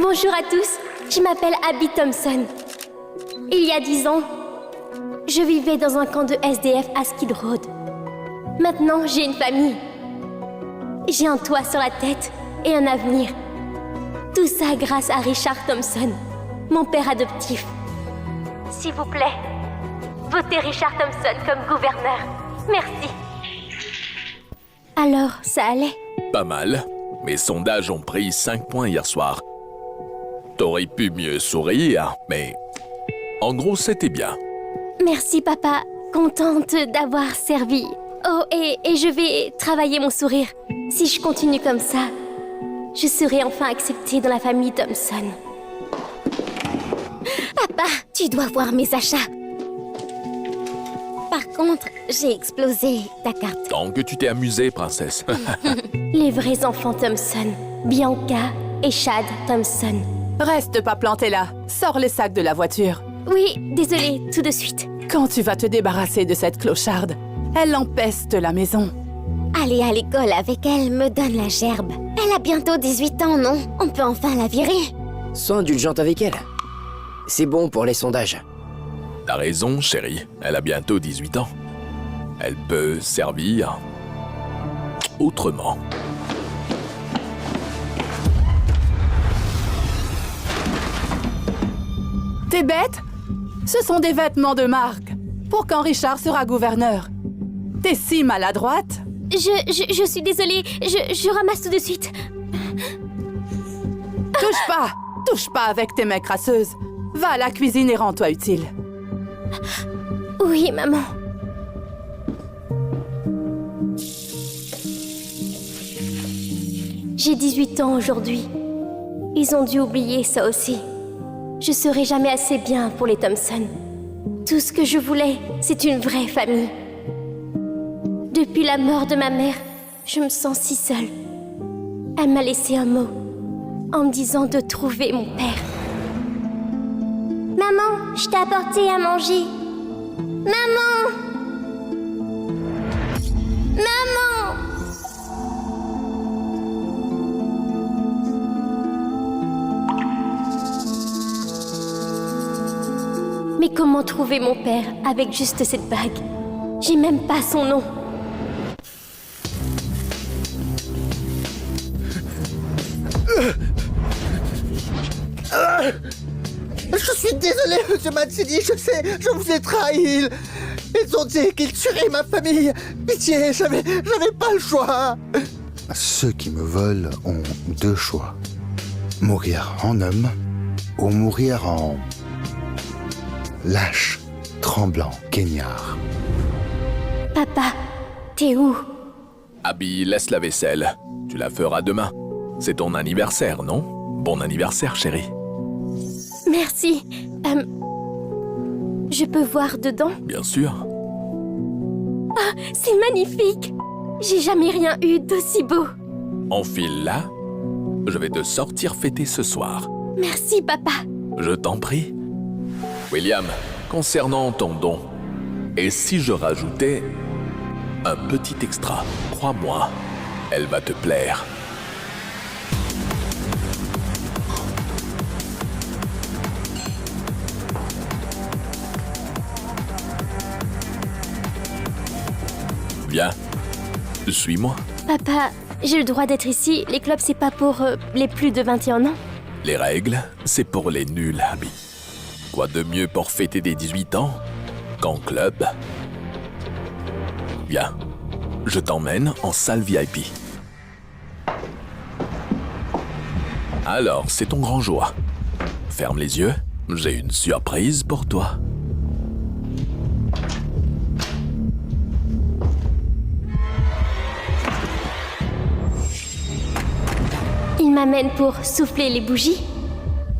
Bonjour à tous, je m'appelle Abby Thompson. Il y a 10 ans, je vivais dans un camp de SDF à Skid Row. Maintenant, j'ai une famille. J'ai un toit sur la tête et un avenir. Tout ça grâce à Richard Thompson, mon père adoptif. S'il vous plaît, votez Richard Thompson comme gouverneur. Merci. Alors, ça allait? Pas mal. Mes sondages ont pris 5 points hier soir. T'aurais pu mieux sourire, mais... En gros, c'était bien. Merci, papa. Contente d'avoir servi. Oh, et je vais travailler mon sourire. Si je continue comme ça, je serai enfin acceptée dans la famille Thompson. Papa, tu dois voir mes achats. Par contre, j'ai explosé ta carte. Tant que tu t'es amusée, princesse. Les vrais enfants Thompson, Bianca et Chad Thompson. Reste pas planté là. Sors les sacs de la voiture. Oui, désolée, tout de suite. Quand tu vas te débarrasser de cette clocharde, elle empeste la maison. Aller à l'école avec elle me donne la gerbe. Elle a bientôt 18 ans, non? On peut enfin la virer. Sois indulgente avec elle. C'est bon pour les sondages. T'as raison, chérie. Elle a bientôt 18 ans. Elle peut servir... autrement. T'es bête? Ce sont des vêtements de marque. Pour quand Richard sera gouverneur. T'es si maladroite. Je suis désolée. Je ramasse tout de suite. Touche pas avec tes mains crasseuses. Va à la cuisine et rends-toi utile. Oui, maman. J'ai 18 ans aujourd'hui. Ils ont dû oublier ça aussi. Je serai jamais assez bien pour les Thompson. Tout ce que je voulais, c'est une vraie famille. Depuis la mort de ma mère, je me sens si seule. Elle m'a laissé un mot, en me disant de trouver mon père. Maman, je t'ai apporté à manger. Maman! Maman! Mais comment trouver mon père avec juste cette bague? J'ai même pas son nom. Je suis désolé, monsieur Mancini, je sais, je vous ai trahi. Ils ont dit qu'ils tueraient ma famille. Pitié, j'avais pas le choix. Ceux qui me volent ont 2 choix. Mourir en homme ou mourir en... lâche, tremblant, guignard. Papa, t'es où? Abby, laisse la vaisselle. Tu la feras demain. C'est ton anniversaire, non? Bon anniversaire, chérie. Merci. Je peux voir dedans? Bien sûr. Ah, c'est magnifique! J'ai jamais rien eu d'aussi beau. Enfile-la. Je vais te sortir fêter ce soir. Merci, papa. Je t'en prie. William, concernant ton don, et si je rajoutais un petit extra? Crois-moi, elle va te plaire. Viens, suis-moi. Papa, j'ai le droit d'être ici. Les clubs, c'est pas pour les plus de 21 ans. Les règles, c'est pour les nuls, Abby. Quoi de mieux pour fêter des 18 ans qu'en club? Viens, je t'emmène en salle VIP. Alors, c'est ton grand jour. Ferme les yeux, j'ai une surprise pour toi. Il m'amène pour souffler les bougies.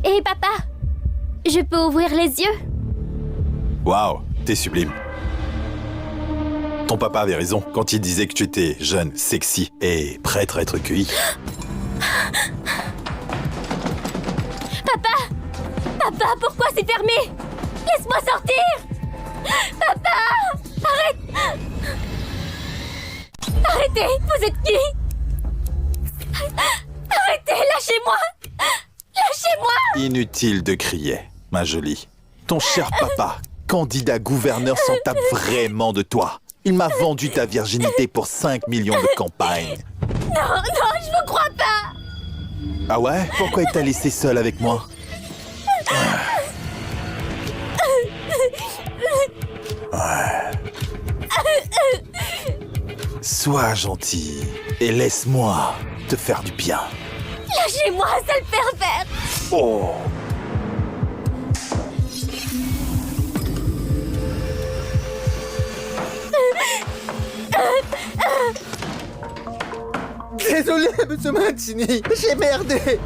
Hé, papa! Je peux ouvrir les yeux? Waouh, t'es sublime. Ton papa avait raison quand il disait que tu étais jeune, sexy et prête à être cueillie. Papa! Papa, pourquoi c'est fermé? Laisse-moi sortir! Papa! Arrête! Arrêtez! Vous êtes qui? Arrêtez! Lâchez-moi! Lâchez-moi! Inutile de crier, ma jolie. Ton cher papa, candidat gouverneur, s'en tape vraiment de toi. Il m'a vendu ta virginité pour 5 millions de campagnes. Non, non, je vous crois pas. Ah ouais? Pourquoi il t'a laissé seul avec moi? Ouais. Sois gentil et laisse-moi te faire du bien. Lâchez-moi, sale pervers. Oh! Désolé, monsieur Mancini, j'ai merdé.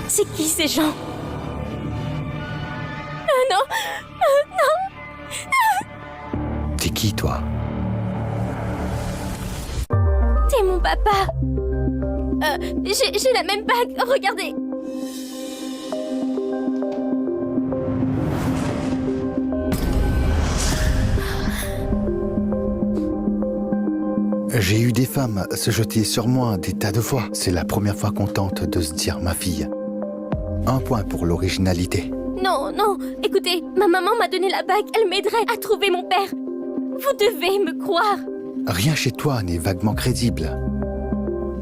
C'est qui ces gens? Non, T'es qui, toi? t'es mon papa. J'ai la même bague, regardez. J'ai eu des femmes se jeter sur moi des tas de fois. C'est la première fois qu'on tente de se dire ma fille. Un point pour l'originalité. Non, non, écoutez, ma maman m'a donné la bague, elle m'aiderait à trouver mon père. Vous devez me croire. Rien chez toi n'est vaguement crédible.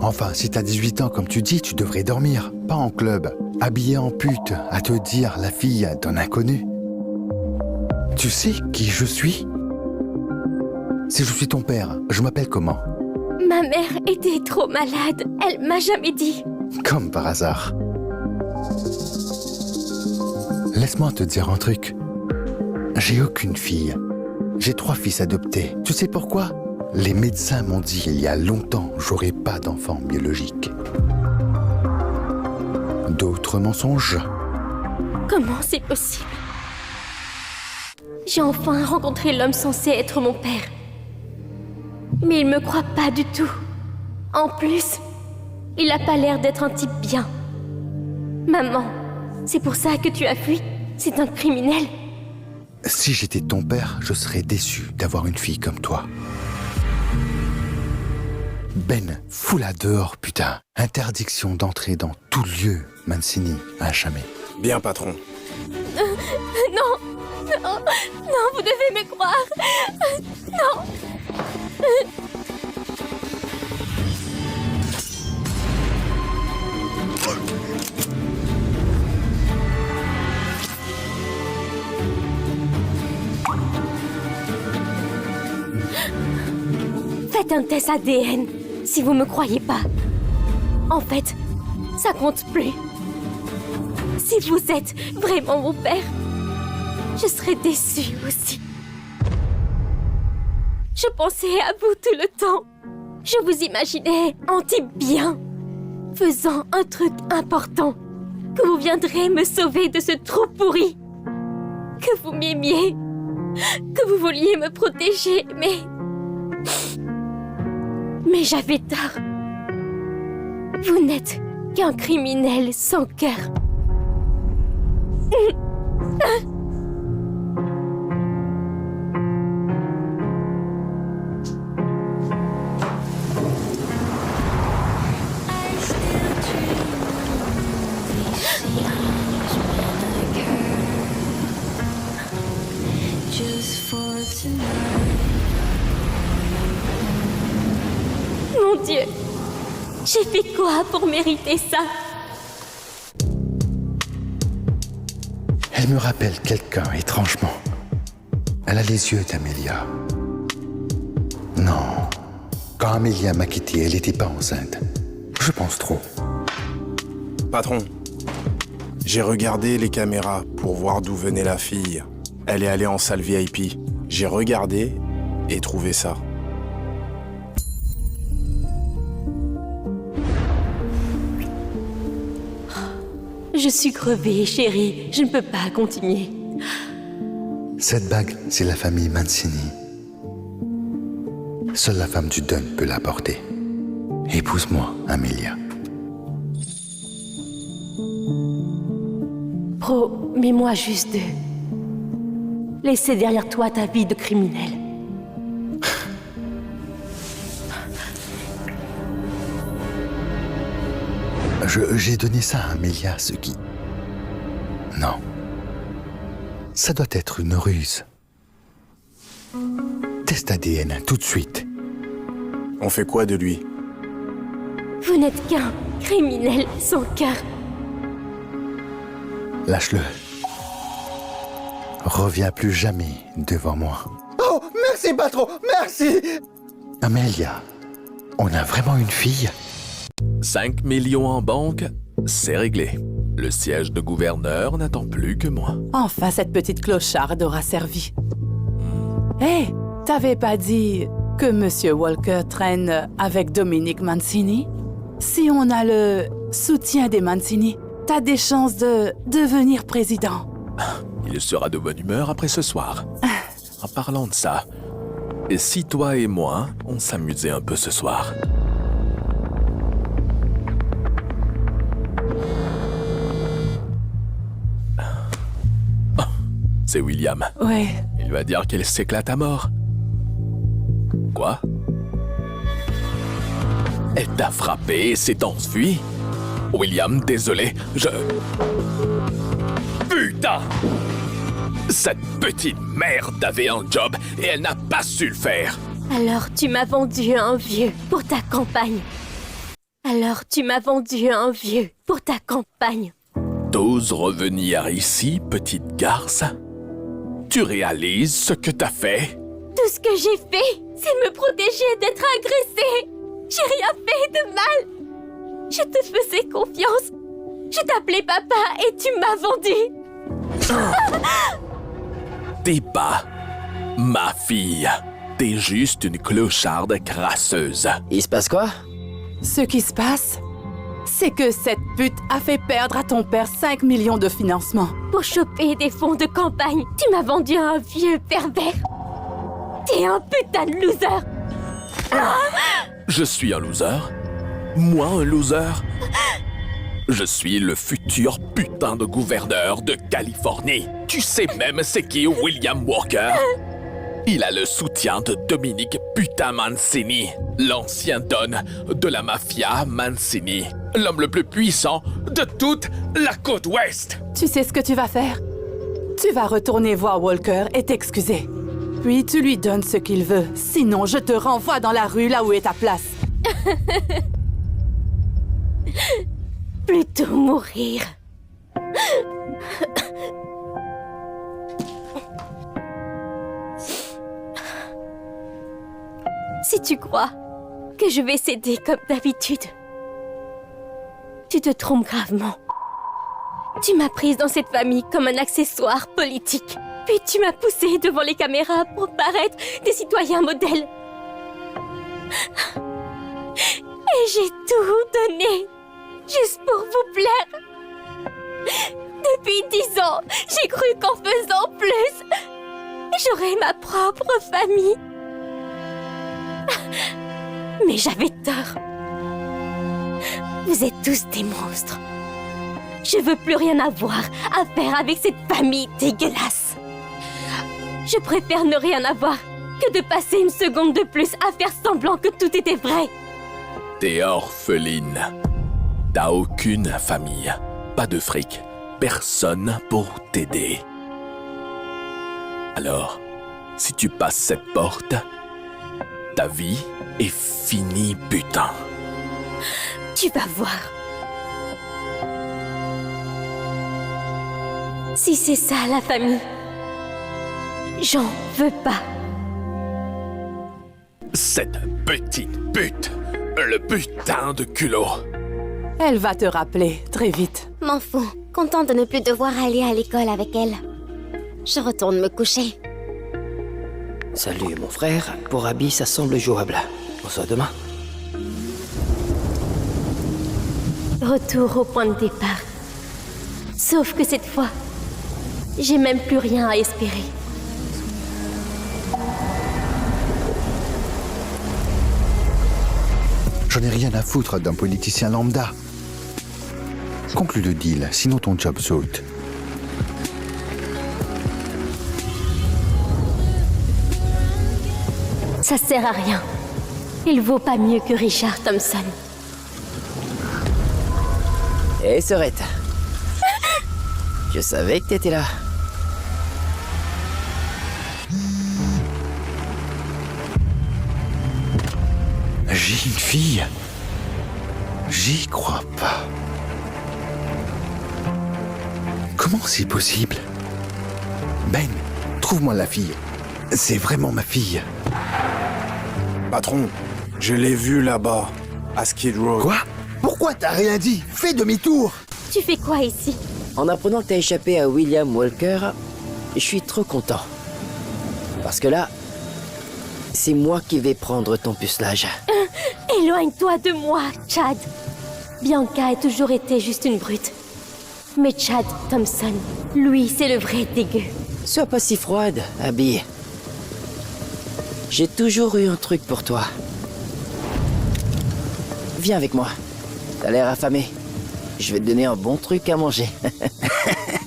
Enfin, si t'as 18 ans comme tu dis, tu devrais dormir, pas en club, habillé en pute, à te dire la fille d'un inconnu. Tu sais qui je suis? Si je suis ton père, je m'appelle comment? Ma mère était trop malade, elle m'a jamais dit. Comme par hasard. Laisse-moi te dire un truc. J'ai aucune fille. J'ai 3 fils adoptés. Tu sais pourquoi? Les médecins m'ont dit il y a longtemps j'aurai pas d'enfant biologique. D'autres mensonges? Comment c'est possible? J'ai enfin rencontré l'homme censé être mon père. Mais il me croit pas du tout. En plus, il a pas l'air d'être un type bien. Maman, c'est pour ça que tu as fui? C'est un criminel? Si j'étais ton père, je serais déçu d'avoir une fille comme toi. Ben, fous-la dehors, putain. Interdiction d'entrer dans tout lieu, Mancini, à jamais. Bien, patron. Non, non, vous devez me croire. Non. Faites un test ADN si vous me croyez pas. En fait, ça compte plus. Si vous êtes vraiment mon père, je serais déçue aussi. Je pensais à vous tout le temps. Je vous imaginais en type bien, faisant un truc important, que vous viendrez me sauver de ce trou pourri, que vous m'aimiez, que vous vouliez me protéger, mais j'avais tort. Vous n'êtes qu'un criminel sans cœur. Mon Dieu, j'ai fait quoi pour mériter ça? Elle me rappelle quelqu'un, étrangement. Elle a les yeux d'Amélia. Non. Quand Amélia m'a quitté, elle n'était pas enceinte. Je pense trop. Patron, j'ai regardé les caméras pour voir d'où venait la fille. Elle est allée en salle VIP. J'ai regardé et trouvé ça. Je suis crevée, chérie. Je ne peux pas continuer. Cette bague, c'est la famille Mancini. Seule la femme du Dunn peut la porter. Épouse-moi, Amélia. Promets-moi juste de laisser derrière toi ta vie de criminel. J'ai donné ça à Amelia, ce qui... Non. Ça doit être une ruse. Test ADN, tout de suite. On fait quoi de lui? Vous n'êtes qu'un criminel sans cœur. Lâche-le. Reviens plus jamais devant moi. Oh, merci, patron, merci. Amelia, on a vraiment une fille? 5 millions en banque, c'est réglé. Le siège de gouverneur n'attend plus que moi. Enfin, cette petite clocharde aura servi. Hé, t'avais pas dit que Monsieur Walker traîne avec Dominique Mancini? Si on a le soutien des Mancini, t'as des chances de devenir président. Il sera de bonne humeur après ce soir. En parlant de ça, et si toi et moi, on s'amusait un peu ce soir? Oh, c'est William. Ouais, Il va dire qu'elle s'éclate à mort. Quoi? Elle t'a frappé et s'est enfuie? William, désolé, Putain! Cette petite merde avait un job et elle n'a pas su le faire. Alors tu m'as vendu un vieux pour ta campagne. T'oses revenir ici, petite garce? Tu réalises ce que t'as fait? Tout ce que j'ai fait, c'est me protéger d'être agressée. J'ai rien fait de mal. Je te faisais confiance. Je t'appelais papa et tu m'as vendu. T'es pas ma fille. T'es juste une clocharde crasseuse. Il se passe quoi? ce qui se passe, c'est que cette pute a fait perdre à ton père 5 millions de financement. Pour choper des fonds de campagne, tu m'as vendu à un vieux pervers. T'es un putain de loser. Je suis un loser? Moi, un loser? Je suis le futur putain de gouverneur de Californie. Tu sais même c'est qui William Walker? Il a le soutien de Dominique putain Mancini, l'ancien don de la mafia Mancini, l'homme le plus puissant de toute la côte ouest. Tu sais ce que tu vas faire? Tu vas retourner voir Walker et t'excuser. Puis tu lui donnes ce qu'il veut. Sinon, je te renvoie dans la rue là où est ta place. Plutôt mourir. Si tu crois que je vais céder comme d'habitude, tu te trompes gravement. Tu m'as prise dans cette famille comme un accessoire politique. Puis tu m'as poussée devant les caméras pour paraître des citoyens modèles. Et j'ai tout donné, juste pour vous plaire. Depuis 10 ans, j'ai cru qu'en faisant plus, j'aurais ma propre famille. Mais j'avais tort. Vous êtes tous des monstres. Je veux plus rien avoir à faire avec cette famille dégueulasse. Je préfère ne rien avoir que de passer une seconde de plus à faire semblant que tout était vrai. T'es orpheline. T'as aucune famille, pas de fric, personne pour t'aider. Alors, si tu passes cette porte, ta vie est finie, putain. Tu vas voir. Si c'est ça la famille, j'en veux pas. Cette petite pute, le putain de culot. Elle va te rappeler très vite. M'en fous. Contente de ne plus devoir aller à l'école avec elle. Je retourne me coucher. Salut mon frère, pour Abby ça semble jouable. On se voit demain. Retour au point de départ. Sauf que cette fois, j'ai même plus rien à espérer. J'en ai rien à foutre d'un politicien lambda. Conclue le deal, sinon ton job saute. Ça sert à rien. Il vaut pas mieux que Richard Thompson. Hé, Sorette. Je savais que t'étais là. J'ai une fille. J'y crois pas. Comment c'est possible? Ben, trouve-moi la fille. C'est vraiment ma fille. Patron, je l'ai vue là-bas, à Skid Row. Quoi? Pourquoi t'as rien dit? Fais demi-tour! Tu fais quoi ici? En apprenant que t'as échappé à William Walker, je suis trop content. Parce que là, c'est moi qui vais prendre ton pucelage. Éloigne-toi de moi, Chad. Bianca a toujours été juste une brute. Mais Chad Thompson, lui, c'est le vrai dégueu. Sois pas si froide, Abby. J'ai toujours eu un truc pour toi. Viens avec moi. T'as l'air affamé. Je vais te donner un bon truc à manger.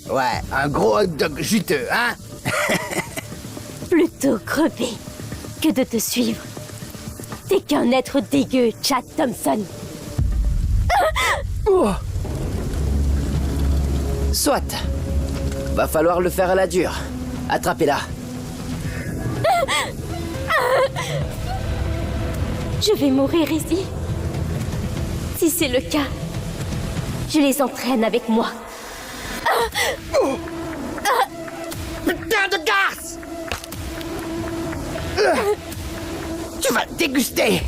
Ouais, un gros hot dog juteux, hein? Plutôt crever que de te suivre. T'es qu'un être dégueu, Chad Thompson. Soit. Va falloir le faire à la dure. Attrapez-la. Je vais mourir ici. Si c'est le cas, je les entraîne avec moi. Putain de garce! Tu vas déguster!